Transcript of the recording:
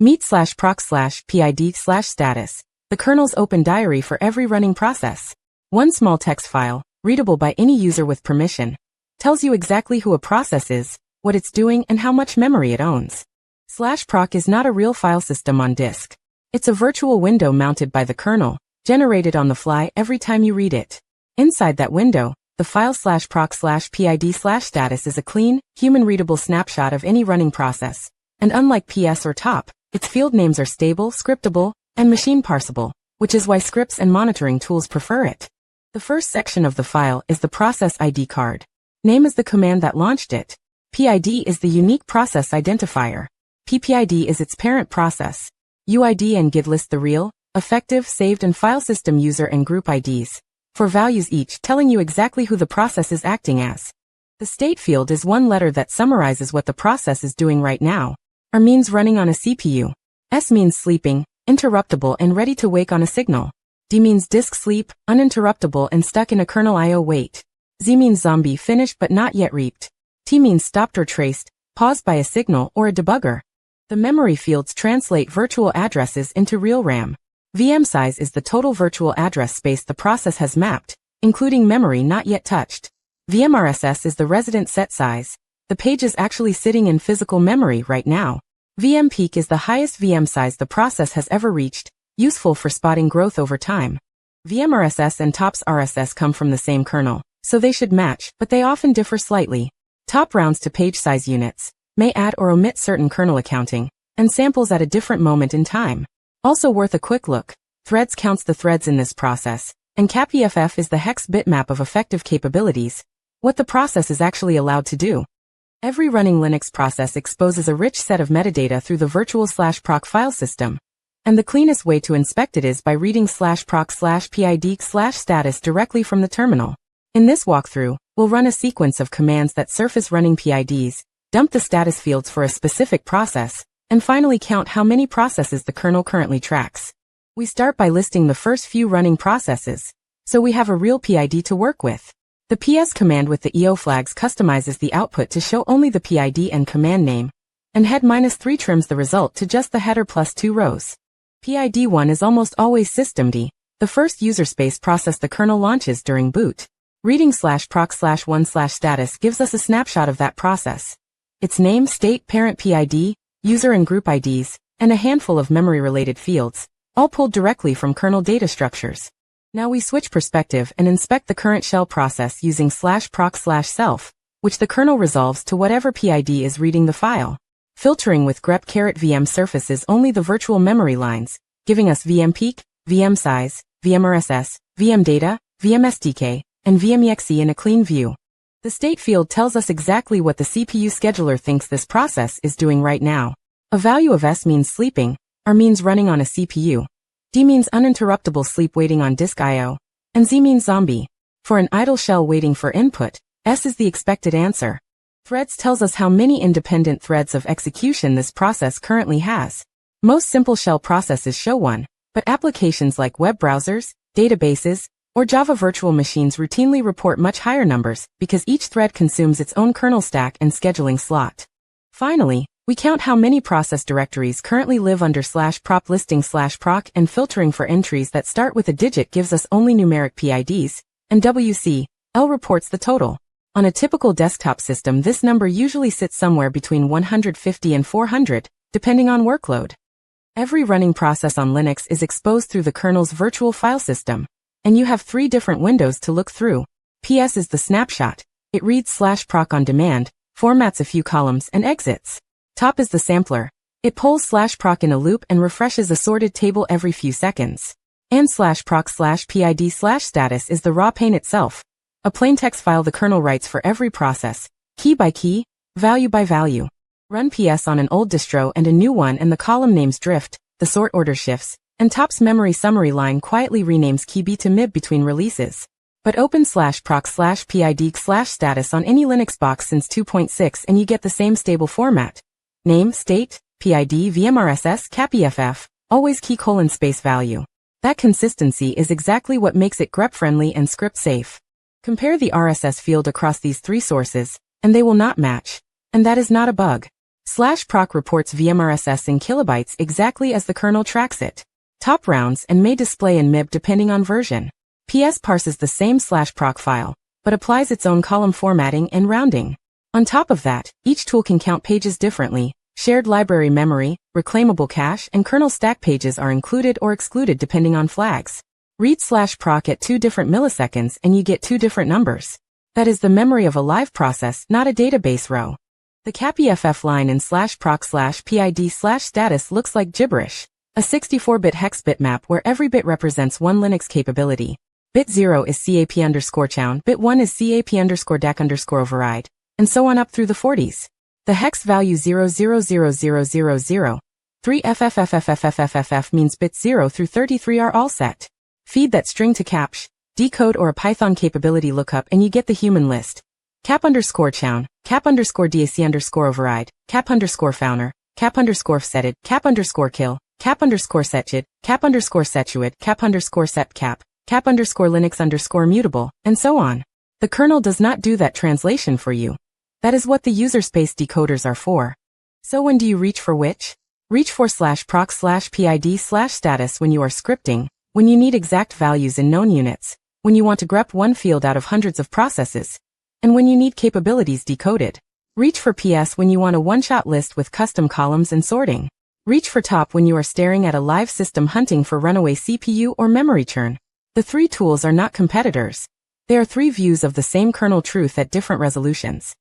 Meet/proc/PID/status, the kernel's open diary for every running process. One small text file, readable by any user with permission, tells you exactly who a process is, what it's doing, and how much memory it owns. /proc is not a real file system on disk. It's a virtual window mounted by the kernel, generated on the fly every time you read it. Inside that window, the file /proc/PID/status is a clean, human-readable snapshot of any running process, and unlike PS or top, its field names are stable, scriptable, and machine parsable, which is why scripts and monitoring tools prefer it. The first section of the file is the process ID card. Name is the command that launched it. PID is the unique process identifier. PPid is its parent process. UID and GID list the real, effective, saved, and file system user and group IDs, for values each telling you exactly who the process is acting as. The state field is one letter that summarizes what the process is doing right now. R means running on a CPU. S means sleeping, interruptible and ready to wake on a signal. D means disk sleep, uninterruptible and stuck in a kernel I/O wait. Z means zombie, finished but not yet reaped. T means stopped or traced, paused by a signal or a debugger. The memory fields translate virtual addresses into real RAM. VmSize is the total virtual address space the process has mapped, including memory not yet touched. VmRSS is the resident set size, the pages actually sitting in physical memory right now. VmPeak is the highest VmSize the process has ever reached, useful for spotting growth over time. VmRSS and TOPS RSS come from the same kernel, so they should match, but they often differ slightly. Top rounds to page size units, may add or omit certain kernel accounting, and samples at a different moment in time. Also worth a quick look, threads counts the threads in this process, and CapEff is the hex bitmap of effective capabilities, what the process is actually allowed to do. Every running Linux process exposes a rich set of metadata through the virtual /proc file system, and the cleanest way to inspect it is by reading /proc/PID/status directly from the terminal. In this walkthrough, we'll run a sequence of commands that surface running PIDs, dump the status fields for a specific process, and finally count how many processes the kernel currently tracks. We start by listing the first few running processes, so we have a real PID to work with. The PS command with the EO flags customizes the output to show only the PID and command name, and head -3 trims the result to just the header plus 2 rows. PID1 is almost always systemd, the first user space process the kernel launches during boot. Reading /proc/1/status gives us a snapshot of that process. Its name, state, parent PID, user and group IDs, and a handful of memory-related fields, all pulled directly from kernel data structures. Now we switch perspective and inspect the current shell process using /proc/self, which the kernel resolves to whatever PID is reading the file. Filtering with grep-vm surfaces only the virtual memory lines, giving us VmPeak, VmSize, VmRSS, VmData, VmSDK, and VmExe in a clean view. The state field tells us exactly what the CPU scheduler thinks this process is doing right now. A value of S means sleeping, R means running on a CPU, D means uninterruptible sleep waiting on disk I/O, and Z means zombie. For an idle shell waiting for input, S is the expected answer. Threads tells us how many independent threads of execution this process currently has. Most simple shell processes show one, but applications like web browsers, databases, or Java virtual machines routinely report much higher numbers because each thread consumes its own kernel stack and scheduling slot. Finally, we count how many process directories currently live under /prop listing /proc, and filtering for entries that start with a digit gives us only numeric PIDs, and WC/L reports the total. On a typical desktop system, this number usually sits somewhere between 150 and 400, depending on workload. Every running process on Linux is exposed through the kernel's virtual file system, and you have 3 different windows to look through. PS is the snapshot. It reads /proc on demand, formats a few columns, and exits. Top is the sampler. It pulls /proc in a loop and refreshes a sorted table every few seconds. And /proc/PID/status is the raw pane itself, a plain text file the kernel writes for every process, key by key, value by value. Run PS on an old distro and a new one, and the column names drift, the sort order shifts, and Top's memory summary line quietly renames key B to MIB between releases. But open /proc/PID/status on any Linux box since 2.6 and you get the same stable format. Name, state, PID, VmRSS, CapEff, always key:\space value. That consistency is exactly what makes it grep-friendly and script-safe. Compare the RSS field across these 3 sources, and they will not match. And that is not a bug. /proc reports VmRSS in kilobytes exactly as the kernel tracks it. Top rounds and may display in MIB depending on version. PS parses the same /proc file, but applies its own column formatting and rounding. On top of that, each tool can count pages differently. Shared library memory, reclaimable cache, and kernel stack pages are included or excluded depending on flags. Read /proc at 2 different milliseconds and you get 2 different numbers. That is the memory of a live process, not a database row. The CapEff line in /proc/PID/status looks like gibberish. A 64-bit hex bitmap where every bit represents one Linux capability. Bit 0 is cap_chown, bit 1 is cap_DAC_override, and so on up through the 40s. The hex value 000000 3FFFFFFFF means bits 0 through 33 are all set. Feed that string to capsh, decode or a Python capability lookup and you get the human list. cap_chown, cap_DAC_override, cap_founder, cap_setted, cap_kill, cap_setchid, cap_setuid, cap_setcap, cap_Linux_mutable, and so on. The kernel does not do that translation for you. That is what the user space decoders are for. So when do you reach for which? Reach for /proc/PID/status when you are scripting, when you need exact values in known units, when you want to grep one field out of hundreds of processes, and when you need capabilities decoded. Reach for PS when you want a one-shot list with custom columns and sorting. Reach for top when you are staring at a live system hunting for runaway CPU or memory churn. The 3 tools are not competitors. They are 3 views of the same kernel truth at different resolutions.